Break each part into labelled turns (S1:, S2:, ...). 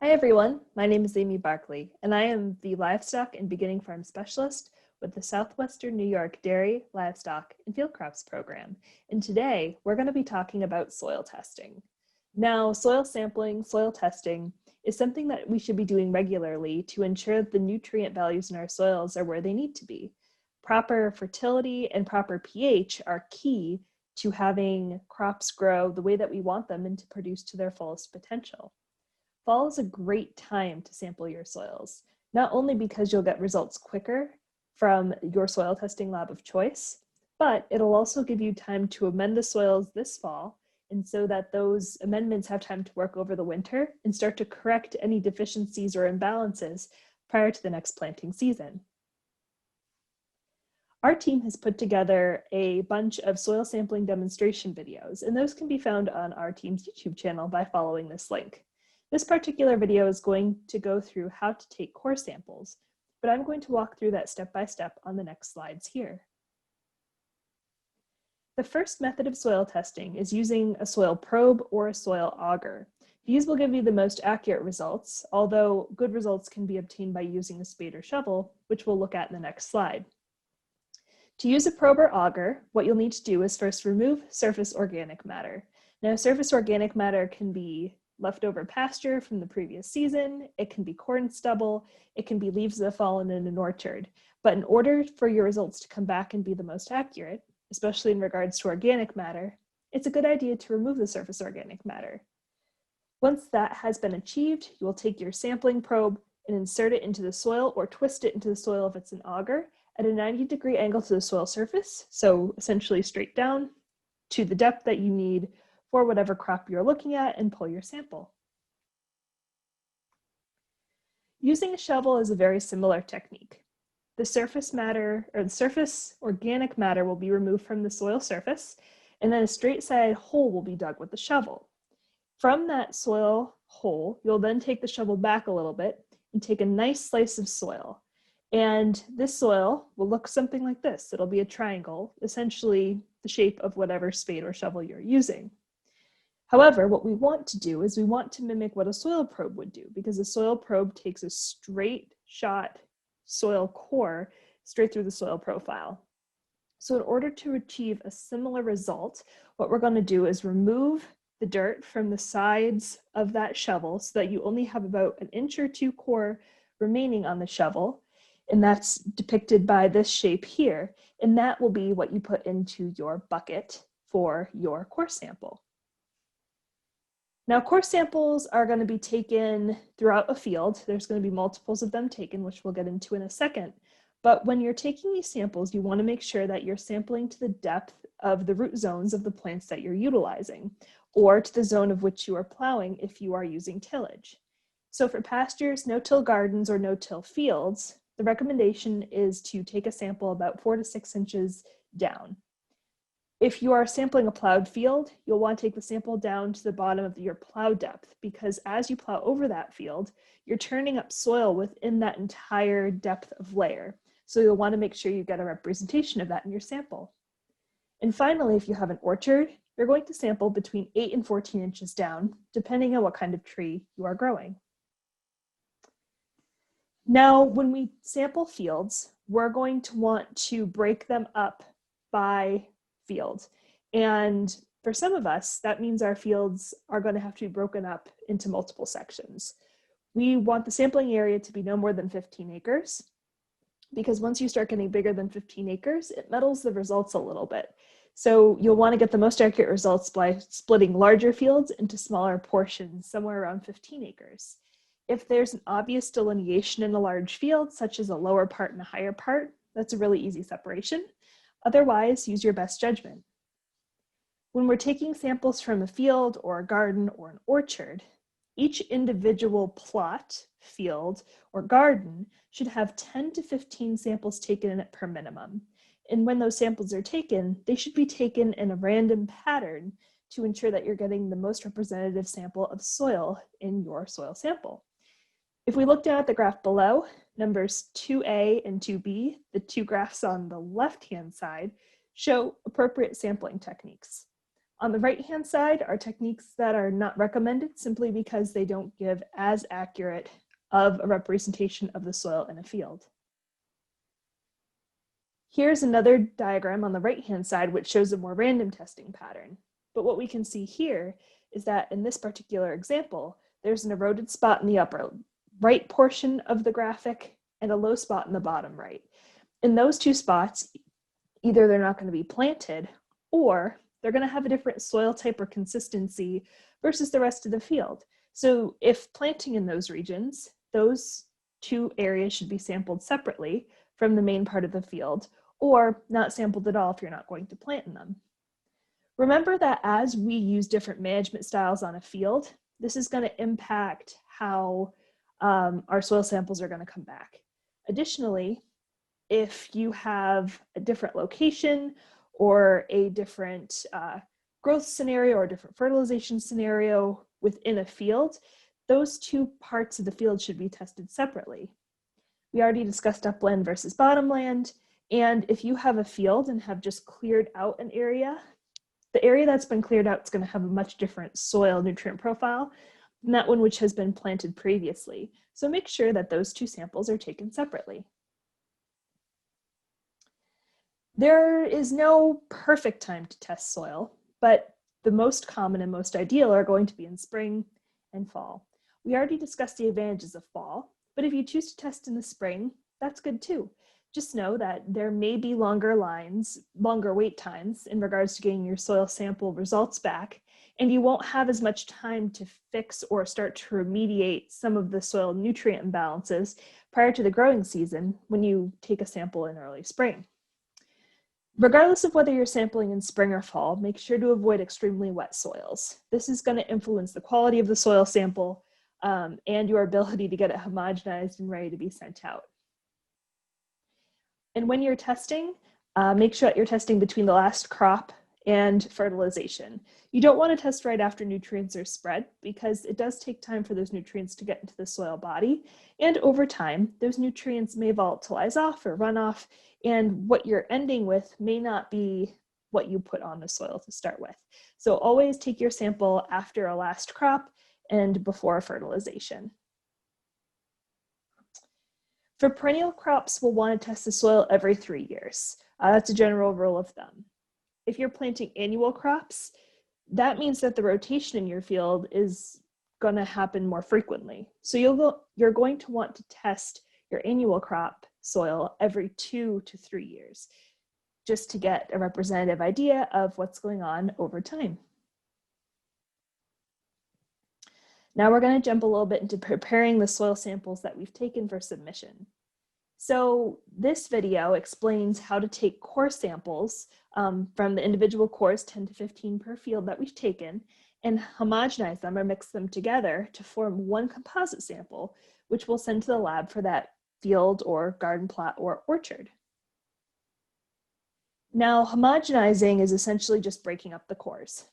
S1: Hi everyone, my name is Amy Barkley, and I am the Livestock and Beginning Farm Specialist with the Southwestern New York Dairy, Livestock, and Field Crops Program. And today we're going to be talking about soil testing. Now, soil sampling, soil testing is something that we should be doing regularly to ensure that the nutrient values in our soils are where they need to be. Proper fertility and proper pH are key to having crops grow the way that we want them and to produce to their fullest potential. Fall is a great time to sample your soils, not only because you'll get results quicker from your soil testing lab of choice, but it'll also give you time to amend the soils this fall, and so that those amendments have time to work over the winter and start to correct any deficiencies or imbalances prior to the next planting season. Our team has put together a bunch of soil sampling demonstration videos, and those can be found on our team's YouTube channel by following this link. This particular video is going to go through how to take core samples, but I'm going to walk through that step by step on the next slides here. The first method of soil testing is using a soil probe or a soil auger. These will give you the most accurate results, although good results can be obtained by using a spade or shovel, which we'll look at in the next slide. To use a probe or auger, what you'll need to do is first remove surface organic matter. Now, surface organic matter can be leftover pasture from the previous season, it can be corn stubble, it can be leaves that have fallen in an orchard. But in order for your results to come back and be the most accurate, especially in regards to organic matter, it's a good idea to remove the surface organic matter. Once that has been achieved, you will take your sampling probe and insert it into the soil or twist it into the soil if it's an auger at a 90-degree angle to the soil surface, so essentially straight down to the depth that you need for whatever crop you're looking at, and pull your sample. Using a shovel is a very similar technique. The surface matter, or the surface organic matter, will be removed from the soil surface, and then a straight-sided hole will be dug with the shovel. From that soil hole, you'll then take the shovel back a little bit and take a nice slice of soil. And this soil will look something like this. It'll be a triangle, essentially the shape of whatever spade or shovel you're using. However, what we want to do is we want to mimic what a soil probe would do, because a soil probe takes a straight shot soil core straight through the soil profile. So in order to achieve a similar result, what we're going to do is remove the dirt from the sides of that shovel so that you only have about 1 inch or 2 core remaining on the shovel. And that's depicted by this shape here. And that will be what you put into your bucket for your core sample. Now, core samples are going to be taken throughout a field. There's going to be multiples of them taken, which we'll get into in a second. But when you're taking these samples, you want to make sure that you're sampling to the depth of the root zones of the plants that you're utilizing, or to the zone of which you are plowing if you are using tillage. So for pastures, no-till gardens, or no-till fields, the recommendation is to take a sample about 4 to 6 inches down. If you are sampling a plowed field, you'll want to take the sample down to the bottom of your plow depth, because as you plow over that field, you're turning up soil within that entire depth of layer. So you'll want to make sure you get a representation of that in your sample. And finally, if you have an orchard, you're going to sample between 8 and 14 inches down, depending on what kind of tree you are growing. Now, when we sample fields, we're going to want to break them up by field. And for some of us, that means our fields are going to have to be broken up into multiple sections. We want the sampling area to be no more than 15 acres, because once you start getting bigger than 15 acres, it muddles the results a little bit. So you'll want to get the most accurate results by splitting larger fields into smaller portions, somewhere around 15 acres. If there's an obvious delineation in a large field, such as a lower part and a higher part, that's a really easy separation. Otherwise, use your best judgment. When we're taking samples from a field or a garden or an orchard, each individual plot, field, or garden should have 10 to 15 samples taken in it per minimum. And when those samples are taken, they should be taken in a random pattern to ensure that you're getting the most representative sample of soil in your soil sample. If we look down at the graph below, numbers 2A and 2B, the two graphs on the left-hand side, show appropriate sampling techniques. On the right-hand side are techniques that are not recommended simply because they don't give as accurate of a representation of the soil in a field. Here's another diagram on the right-hand side which shows a more random testing pattern. But what we can see here is that in this particular example, there's an eroded spot in the upper right portion of the graphic and a low spot in the bottom right. In those two spots, either they're not going to be planted or they're going to have a different soil type or consistency versus the rest of the field. So if planting in those regions, those two areas should be sampled separately from the main part of the field, or not sampled at all if you're not going to plant in them. Remember that as we use different management styles on a field, this is going to impact how our soil samples are going to come back. Additionally, if you have a different location or a different growth scenario or a different fertilization scenario within a field, those two parts of the field should be tested separately. We already discussed upland versus bottomland, and if you have a field and have just cleared out an area, the area that's been cleared out is going to have a much different soil nutrient profile than that one which has been planted previously. So make sure that those two samples are taken separately. There is no perfect time to test soil, but the most common and most ideal are going to be in spring and fall. We already discussed the advantages of fall, but if you choose to test in the spring, that's good too. Just know that there may be longer wait times in regards to getting your soil sample results back, and you won't have as much time to fix or start to remediate some of the soil nutrient imbalances prior to the growing season when you take a sample in early spring. Regardless of whether you're sampling in spring or fall, make sure to avoid extremely wet soils. This is going to influence the quality of the soil sample and your ability to get it homogenized and ready to be sent out. And when you're testing, make sure that you're testing between the last crop and fertilization. You don't want to test right after nutrients are spread because it does take time for those nutrients to get into the soil body. And over time, those nutrients may volatilize off or run off, and what you're ending with may not be what you put on the soil to start with. So always take your sample after a last crop and before fertilization. For perennial crops, we'll want to test the soil every 3 years. That's a general rule of thumb. If you're planting annual crops, that means that the rotation in your field is going to happen more frequently. So you're going to want to test your annual crop soil every 2 to 3 years, just to get a representative idea of what's going on over time. Now we're going to jump a little bit into preparing the soil samples that we've taken for submission. So this video explains how to take core samples from the individual cores, 10 to 15 per field that we've taken, and homogenize them or mix them together to form one composite sample, which we'll send to the lab for that field or garden plot or orchard. Now, homogenizing is essentially just breaking up the cores.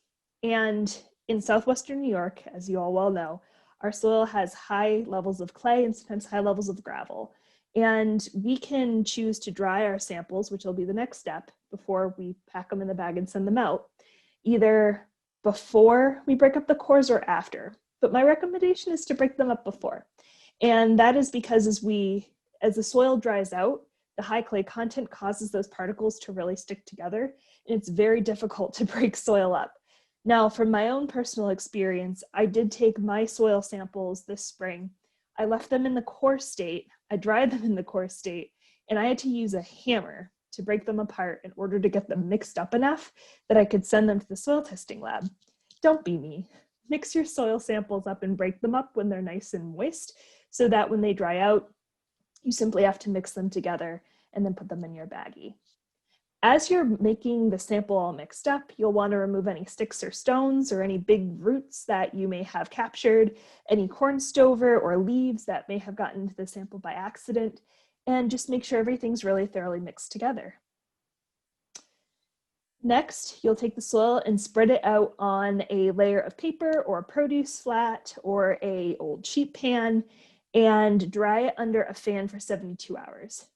S1: And in southwestern New York, as you all well know, our soil has high levels of clay and sometimes high levels of gravel. And we can choose to dry our samples, which will be the next step before we pack them in the bag and send them out, either before we break up the cores or after. But my recommendation is to break them up before. And that is because as the soil dries out, the high clay content causes those particles to really stick together, and it's very difficult to break soil up. Now, from my own personal experience, I did take my soil samples this spring. I left them in the core state, I dried them in the core state, and I had to use a hammer to break them apart in order to get them mixed up enough that I could send them to the soil testing lab. Don't be me. Mix your soil samples up and break them up when they're nice and moist, so that when they dry out, you simply have to mix them together and then put them in your baggie. As you're making the sample all mixed up, you'll want to remove any sticks or stones or any big roots that you may have captured, any corn stover or leaves that may have gotten into the sample by accident, and just make sure everything's really thoroughly mixed together. Next, you'll take the soil and spread it out on a layer of paper or a produce flat or an old sheet pan and dry it under a fan for 72 hours.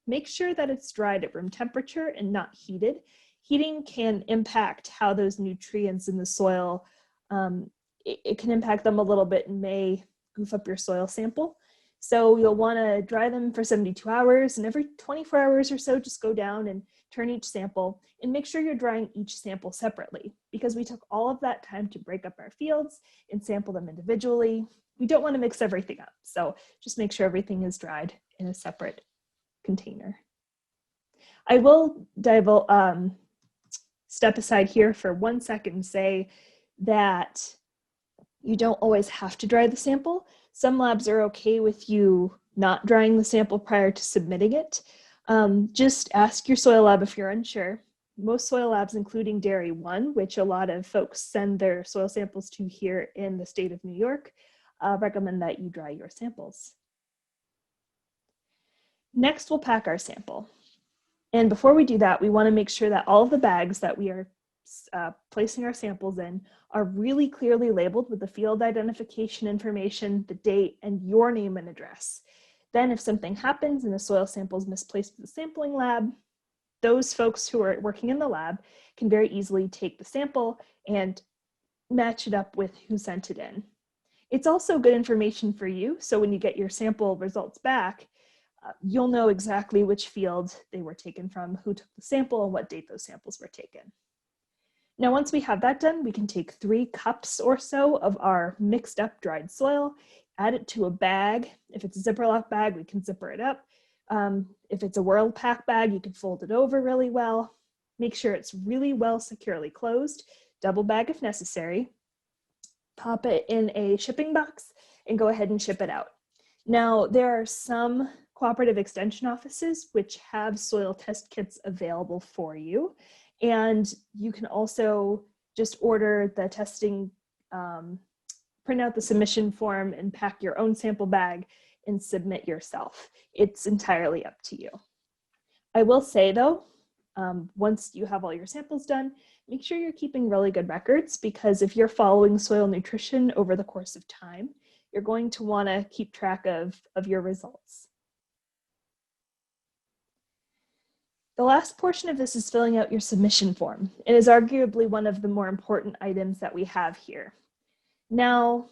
S1: Make sure that it's dried at room temperature and not heated. Heating can impact how those nutrients in the soil, it can impact them a little bit and may goof up your soil sample. So you'll want to dry them for 72 hours, and every 24 hours or so, just go down and turn each sample and make sure you're drying each sample separately, because we took all of that time to break up our fields and sample them individually. We don't want to mix everything up. So just make sure everything is dried in a separate container. I will step aside here for 1 second and say that you don't always have to dry the sample. Some labs are okay with you not drying the sample prior to submitting it. Just ask your soil lab if you're unsure. Most soil labs, including Dairy One, which a lot of folks send their soil samples to here in the state of New York, recommend that you dry your samples. Next, we'll pack our sample. And before we do that, we want to make sure that all of the bags that we are placing our samples in are really clearly labeled with the field identification information, the date, and your name and address. Then if something happens and the soil sample is misplaced at the sampling lab, those folks who are working in the lab can very easily take the sample and match it up with who sent it in. It's also good information for you, so when you get your sample results back, you'll know exactly which field they were taken from, who took the sample, and what date those samples were taken. Now, once we have that done, we can take 3 cups or so of our mixed up dried soil, add it to a bag. If it's a Ziploc bag, we can zipper it up. If it's a Whirlpack bag, you can fold it over really well. Make sure it's really well securely closed, double bag if necessary. Pop it in a shipping box and go ahead and ship it out. Now, there are some cooperative extension offices which have soil test kits available for you. And you can also just order the testing, print out the submission form and pack your own sample bag and submit yourself. It's entirely up to you. I will say though, once you have all your samples done, make sure you're keeping really good records, because if you're following soil nutrition over the course of time, you're going to want to keep track of your results. The last portion of this is filling out your submission form. It is arguably one of the more important items that we have here. Now,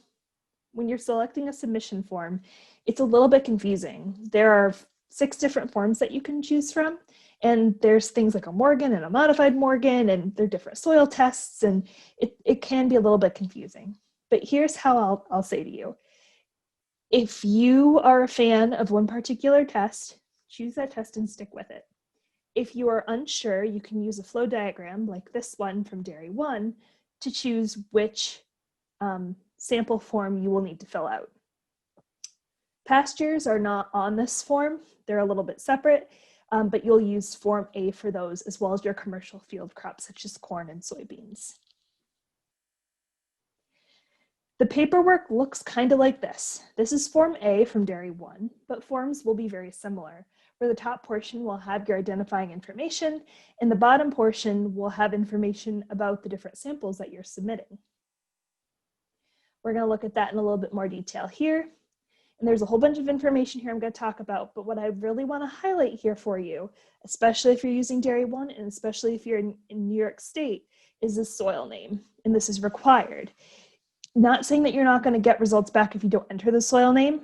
S1: when you're selecting a submission form, it's a little bit confusing. There are 6 different forms that you can choose from, and there's things like a Morgan and a modified Morgan, and they're different soil tests, and it can be a little bit confusing. But here's how I'll say to you. If you are a fan of one particular test, choose that test and stick with it. If you are unsure, you can use a flow diagram like this one from Dairy One to choose which sample form you will need to fill out. Pastures are not on this form. They're a little bit separate, but you'll use Form A for those, as well as your commercial field crops such as corn and soybeans. The paperwork looks kind of like this. This is Form A from Dairy One, but forms will be very similar, where the top portion will have your identifying information, and the bottom portion will have information about the different samples that you're submitting. We're going to look at that in a little bit more detail here. And there's a whole bunch of information here I'm going to talk about, but what I really want to highlight here for you, especially if you're using Dairy One and especially if you're in New York State, is the soil name, and this is required. Not saying that you're not going to get results back if you don't enter the soil name,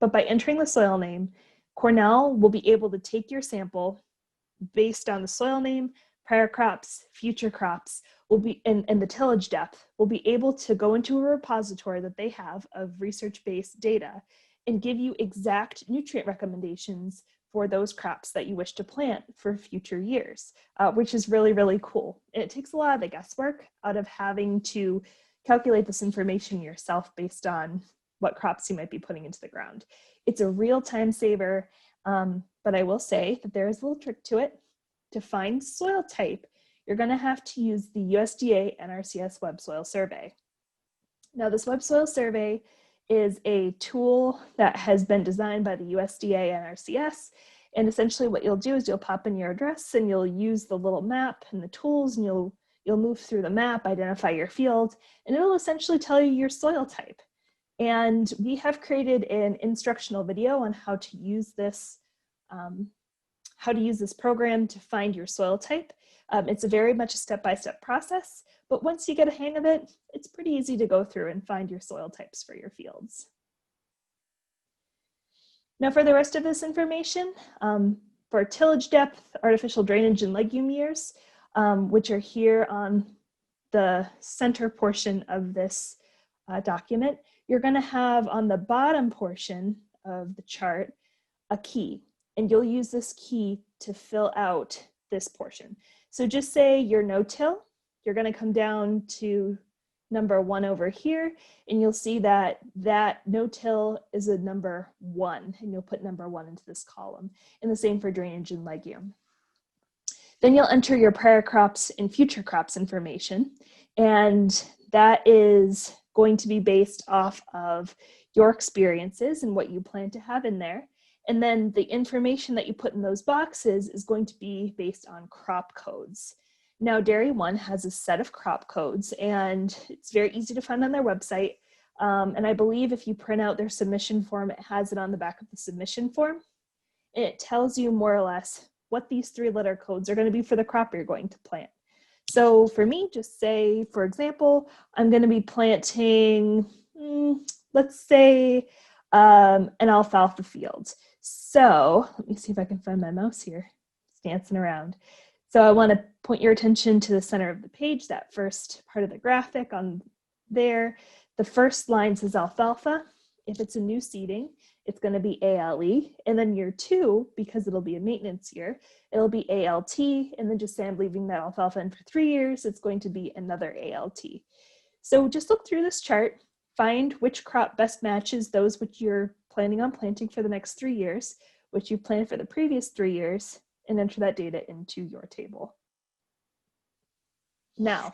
S1: but by entering the soil name, Cornell will be able to take your sample based on the soil name, prior crops, future crops, and the tillage depth, will be able to go into a repository that they have of research-based data and give you exact nutrient recommendations for those crops that you wish to plant for future years, which is really, really cool. And it takes a lot of the guesswork out of having to calculate this information yourself based on what crops you might be putting into the ground. It's a real time saver, but I will say that there is a little trick to it. To find soil type, you're going to have to use the USDA NRCS Web Soil Survey. Now, this Web Soil Survey is a tool that has been designed by the USDA NRCS, and essentially what you'll do is you'll pop in your address and you'll use the little map and the tools, and you'll move through the map, identify your field, and it'll essentially tell you your soil type. And we have created an instructional video on how to use this program to find your soil type. It's a very much a step-by-step process, but once you get a hang of it, it's pretty easy to go through and find your soil types for your fields. Now for the rest of this information, for tillage depth, artificial drainage, and legume years, which are here on the center portion of this document, you're going to have on the bottom portion of the chart a key, and you'll use this key to fill out this portion. So just say you're no-till, you're going to come down to number 1 over here, and you'll see that that no-till is a number 1, and you'll put number 1 into this column, and the same for drainage and legume. Then you'll enter your prior crops and future crops information, and that is going to be based off of your experiences and what you plan to have in there. And then the information that you put in those boxes is going to be based on crop codes. Now, Dairy One has a set of crop codes, and it's very easy to find on their website. And I believe if you print out their submission form, it has it on the back of the submission form. And it tells you more or less what these 3-letter codes are going to be for the crop you're going to plant. So for me, just say, for example, I'm going to be planting, let's say, an alfalfa field. So let me see if I can find my mouse here. It's dancing around. So I want to point your attention to the center of the page, that first part of the graphic on there. The first line says alfalfa. If it's a new seeding, it's going to be ALE. And then year 2, because it'll be a maintenance year, it'll be ALT. And then just say I'm leaving that alfalfa in for 3 years, it's going to be another ALT. So just look through this chart, find which crop best matches those which you're planning on planting for the next 3 years, which you planned for the previous 3 years, and enter that data into your table. Now,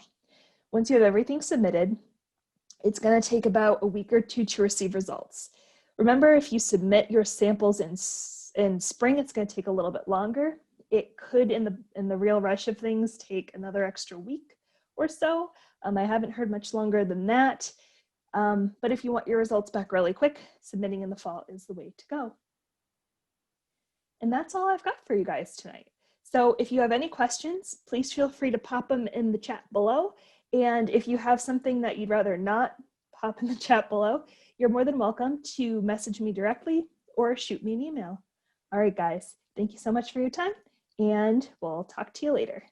S1: once you have everything submitted, it's going to take about a week or 2 to receive results. Remember, if you submit your samples in spring, it's going to take a little bit longer. It could, in the real rush of things, take another extra week or so. I haven't heard much longer than that. But if you want your results back really quick, submitting in the fall is the way to go. And that's all I've got for you guys tonight. So if you have any questions, please feel free to pop them in the chat below. And if you have something that you'd rather not pop in the chat below, you're more than welcome to message me directly or shoot me an email. All right, guys, thank you so much for your time, and we'll talk to you later.